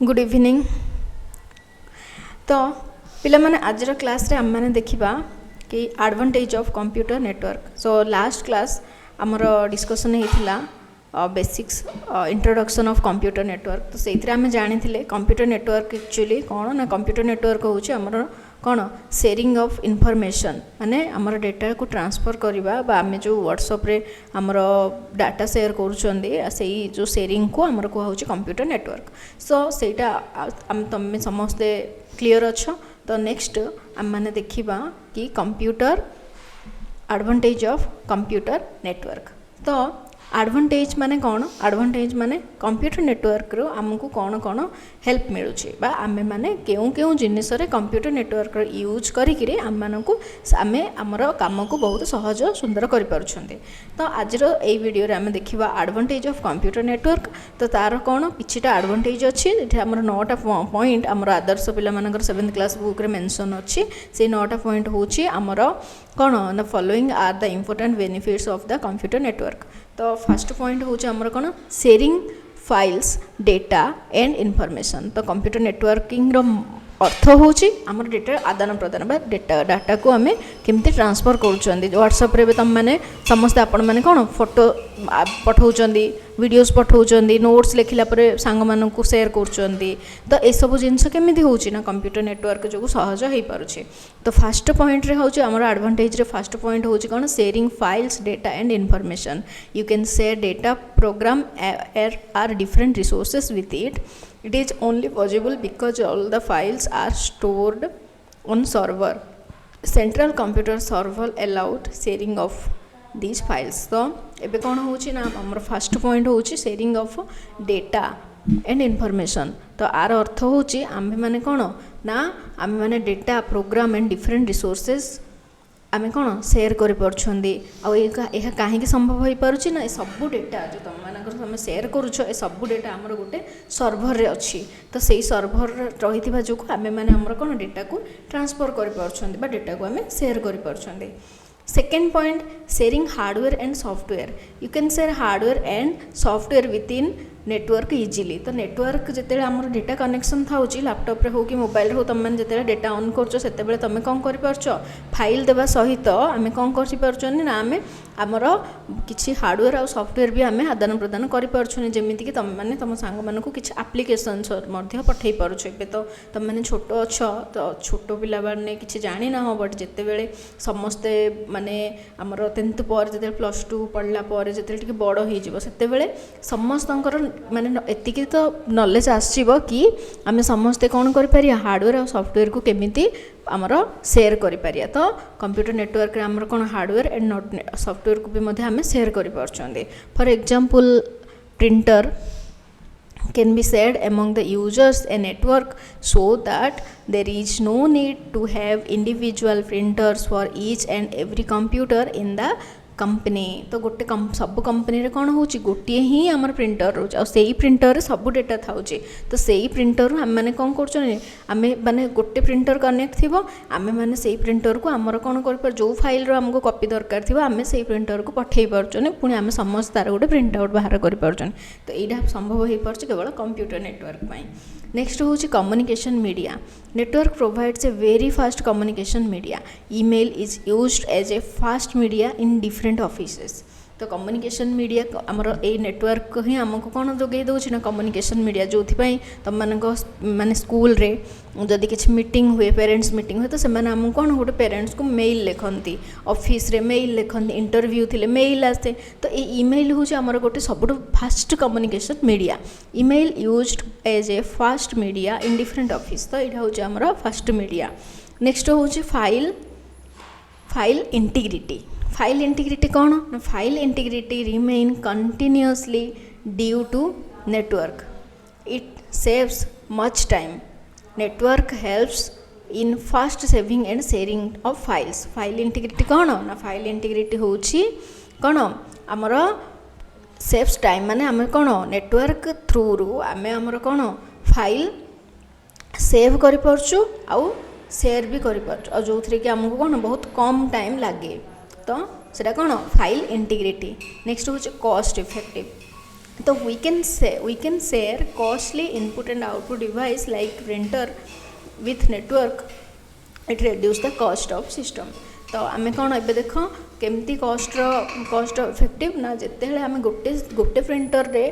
Good evening. तो पिला माने आज क्लास रे आम माने देखिबा कि advantage of computer network. So last class आमर डिस्कशन होइथिला basics introduction of computer network. तो सेइथरे आमे जानिथिले कंप्यूटर नेटवर्क एक्चुअली कोन ना कंप्यूटर नेटवर्क होउची आमर कौन शेयरिंग ऑफ इनफॉरमेशन माने आमर डेटा को ट्रांसफर करवा बा आमे जो व्हाट्सएप रे आमर डाटा शेयर करूछंदी से जो शेयरिंग को आमर को होउची कंप्यूटर नेटवर्क। सो सेटा तमे समस्ते क्लियर अच्छो। तो नेक्स्ट आम माने देखिबा कि computer advantage of computer network. तो एडवांटेज माने कौन? एडवांटेज माने कंप्यूटर नेटवर्क रो आमको कौन कौन हेल्प मिलुची बा आमे माने केउ केउ जिनिस रे कंप्यूटर नेटवर्क रो यूज करी कि आम मानकु आमे हमर काम को बहुत सहज सुंदर करि पारुछन्ते। तो आज रो ए वीडियो रे आमे देखिबा एडवांटेज ऑफ कंप्यूटर नेटवर्क। तो तार कौन किछिटा एडवांटेज अछि एठी हमर 9टा पॉइंट हमर आदर्श पिला मानकर 7th क्लास बुक रे मेंशन अछि। से 9टा पॉइंट होछि हमर कौन the following are the important benefits of the computer network. तो फर्स्ट पॉइंट होछि हमर कौन sharing files data and information. तो कंप्यूटर नेटवर्किंग रो अर्थ होछि हमर डेटा आदान प्रदान बा डाटा को आमे केमते ट्रांसफर करूछंदी। व्हाट्सएप रे तुम माने समस्त आपण माने कोन फोटो पठाउछंदी, वीडियोस पठाउछंदी, नोट्स लिखिला परे सांग मानन को शेयर करूछंदी। तो ए सब जिंस केमिति होछि ना कंप्यूटर नेटवर्क जो सहज होई पारुछि। तो फर्स्ट पॉइंट रे होछि हमर एडवांटेज रे फर्स्ट पॉइंट होछि कोन sharing files data and information. You can share data program or different resources with it. It is only possible because all the files are stored on server. Central computer server allowed sharing of these files. तो एबे कौन होची ना हमर first point होची sharing of data and information. तो are अर्थ होची आमे माने कौन ना आमे माने data programme and different resources आमे कौन शेयर करि परछंदी। आ एहा काहे संभव होई पारुछि ना ए सब डेटा जो तुम मानकर तुम शेयर करूछ ए सब डेटा हमर गोटे सर्वर रे अछि। तो सेही सर्वर रहिथिबा जो आमे माने हमर कौन डेटा को ट्रांसफर करि परछंदी बा डेटा को आमे शेयर करि परछंदी। Second point sharing hardware and software. You can share hardware and software with in network easily. तो नेटवर्क जिते आमर डेटा कनेक्शन था लैपटॉप रे हो कि मोबाइल हो तुम मैंने जिते डेटा ऑन कर तुम कौन कर फाइल देवा सहित आम कौन कर ना आम आमर किसी हार्डवेयर और सॉफ्टवेयर भी आम आदान प्रदान करमीक तुम मैंने तुम सांग मान किसी आप्लिकेसन पठे पार्छ। ए तो तुम मैंने छोट अच्छ तो छोट पिला मैंने किसी जानी ना बट जिते बड़े समस्ते माने आमर 10th पर जो +2 पढ़ला जो बड़ हो समस्त माने एतिकी तो नॉलेज आसीबो कि आमे समस्ते कौन करि पारिया हार्डवेयर और सॉफ्टवेयर को केमिति आमर शेयर करि पारिया। तो कंप्यूटर नेटवर्क रे आमर कोन हार्डवेयर एंड सॉफ्टवेयर को भी मध्ये आमे शेयर करि परछंदे। For example printer can be shared among the users a network so that there is no need to have individual printers for each and every computer in the company. तो गोटे सब company रे कौन होची गोटे ही आमर प्रिंटर रोच और सेही प्रिंटर रे सब डेटा थाउची। तो सेही प्रिंटर हम माने कौन करछन आमे माने गोटे प्रिंटर कनेक्ट थिबो आमे माने सेही प्रिंटर को आमर कौन कर पर जो फाइल रो हमको कॉपी दरकार थिबो आमे सेही प्रिंटर को पठेई परछन पुनी आमे समस्त तार गोटे प्रिंट आउट बाहर कर परछन। तो एटा संभव होई परछ केवल कंप्यूटर नेटवर्क पई। नेक्स्ट होची communication media. Network provides a very fast communication media. Email is used as a fast media in different offices. तो कम्युनिकेशन मीडिया आमर ए नेटवर्क ही आमको कौन जोगे दउछि ना कम्युनिकेशन मीडिया जो तुम माने स्कूल रे जदि किसी मीटिंग हुए पेरेंट्स मीटिंग हुए तो से आमको कौन गोटे पेरेंट्स को मेल लिखती ऑफिस रे मेल लिखती इंटरव्यू थिले मेल आसे। तो ये ईमेल हूँ आमर गोटे सब fast communication media. Email used as a fast media in different office. तो यहाँ हूँ आमर फास्ट मीडिया। नेक्स्ट हूँ फाइल इंटीग्रिटी। फाइल इंटीग्रिटी कौन ना file integrity remain continuously due to network. It saves much time. Network helps in fast saving and sharing of files. File integrity कौन ना file integrity होची कौन आमर saves time माने आम कौन नेटवर्क थ्रू रु आम आमर कौन फाइल सेव कर परछु आउ शेयर भी कर परछु जो थी कि आमको कौन बहुत कम टाइम लगे। तो सेटा कौन फाइल इंटीग्रिटी। नेक्स्ट हूँ कॉस्ट इफेक्टिव। तो we can share costly input and output device like printer with network. It reduce the cost of system. तो आम कौन ए देख केमती कॉस्ट इफेक्टिव ना जिते आम गोटे प्रिंटर रे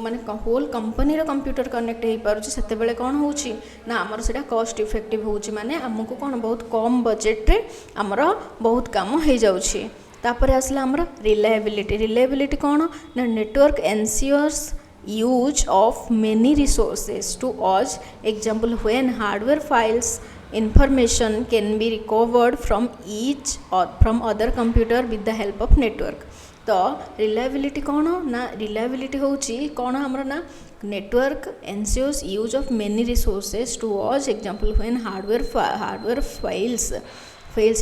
माने होल कंपनी कंप्यूटर कनेक्ट हो पार्छ से कौन हो ना आमर से कॉस्ट इफेक्टिव हो माने आमको कौन बहुत कम बजेट रे आमर बहुत काम हो जाउछि। तापर आसला आमर रिलायबिलिटी कौन ना network ensures use of many resources to us example when hardware files information can be recovered from each or from other computer with the help of network। तो reliability कौन ना reliability होची कौन हमर ना network ensures use of many resources to us example when hardware files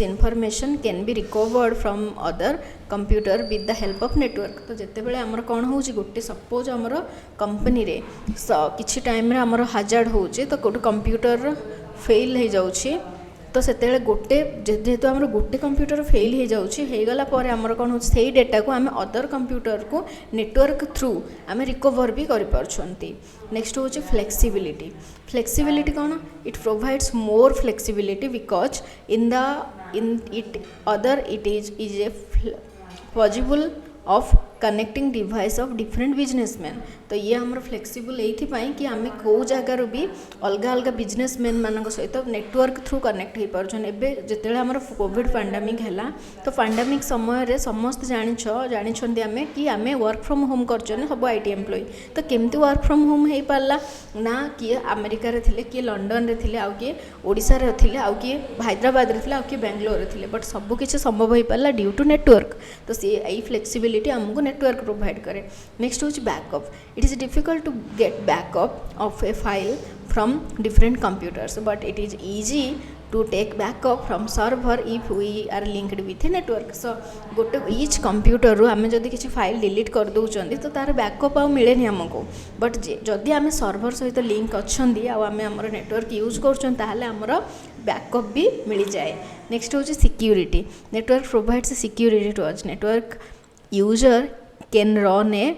information can be recovered from other computer with the help of network। तो जिते बेले हमर कौन होची गोटे सपोज हमर कंपनी रे किछि टाइम रे हमर हजार्ड होची तो गोटे कंप्यूटर फेल हो जाउछि तो सेतेले गोटे जेहेतु आमर गोटे कंप्यूटर फेल हो जाउछि हेगला परे आमर कोन होछि सेही डेटा को आमे अदर कंप्यूटर को नेटवर्क थ्रू आमे रिकवर भी करि पारछंती। नेक्स्ट होछि फ्लेक्सिबिलिटी कोन it provides more flexibility because it is a possible of connecting device of different businessman. तो ये हमर फ्लेक्सिबल एथि कि आमे को जगार भी अलग अलग बिजनेसमैन मान सहित नेटवर्क थ्रू कनेक्ट हो पार्छन। एबे जेते हमर कोविड पैंडेमिक हैला तो पैंडेमिक समय रे समस्त जानिछंती आमे कि आमे वर्क फ्रॉम होम करछन सब आईटी एम्प्लॉय। तो केमती वर्क फ्रॉम होम हे पारला ना किए अमेरिका रे थिले किए लंडन रे थिले आउ किए ओडिसा रे थिले आउ किए हैदराबाद रे थिले आउ किए बेंगलोर रे थिले बट सब किछि संभव हो पारला ड्यू टू नेटवर्क। तो से एई फ्लेक्सिबिलिटी हमको नेटवर्क प्रोवाइड करे। नेक्स्ट होछि backup it is difficult to get backup of a file from different computers but it is easy to take backup from server if we are linked with a network। so गोटे each computer रू आमे जदि किसी file delete कर दउचंदी तो तार backup आ मिलेनी हमको but जदि आमे सर्वर सहित लिंक अच्छंदी आ आमे हमर नेटवर्क यूज करछन ताहले हमर बैकअप भी मिल जाए। नेक्स्ट होछि security network provides security to us network user can run a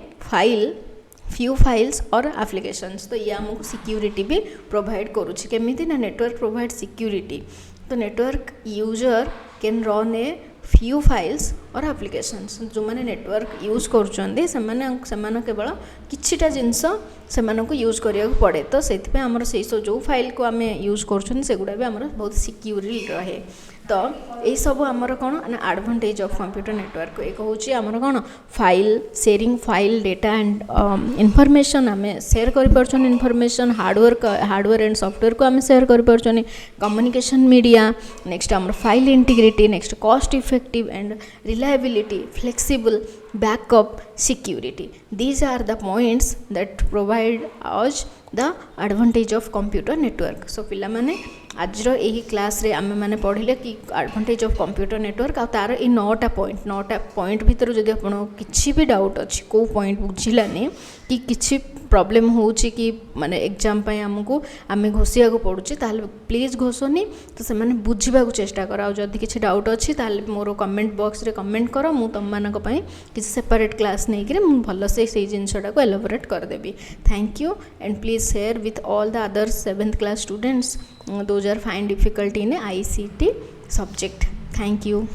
few files और applications। तो ये हमको सिक्योरिटी भी प्रोवाइड करुछि केमिति ना नेटवर्क प्रोवाइड सिक्योरिटी। तो network user can run a few files और applications जो माने नेटवर्क यूज करुछंदी सेमाने केवल किछिटा जिंस सेमाने को यूज करिया पड़े। तो सेति पे हमर सेई जो फाइल को आमे यूज करुछन सेगुडा भी हमर बहुत सिक्योरली रहे। तो यही सब आमर कौन ना एडवांटेज ऑफ कंप्यूटर नेटवर्क एक होची आमर कौन file sharing file data and information आमे शेयर करि परछन इनफॉरमेशन हार्डवेयर एंड सॉफ्टवेयर को आमे शेयर करि परछन कम्युनिकेशन मीडिया। नेक्स्ट आमर file integrity next cost effective and reliability flexible backup security these are the points that provide us the advantage of computer network। so पिला माने आज यही class रे आमे माने पढ़िले कि एडवांटेज ऑफ कंप्यूटर नेटवर्क आ तार ए 9टा पॉइंट भीतर जदि आपण किछि भी डाउट अछि को पॉइंट बुझिलानी कि किछि प्रॉब्लम होउछि कि माने एग्जाम पय हमकु आमे घोसिया को पडुछि ताले प्लीज घोसोनी तो से माने बुझिबा को चेष्टा करा। जदि किछि डाउट अछि ताले मोर कमेंट बॉक्स रे कमेंट करो मु तम मानक पय किछि सेपरेट क्लास नै कि मु भलो से जिनसटा को एलाबोरेट कर देबी। Thank you and please share with all the other 7th class students those are find difficulty in ICT subject। Thank you।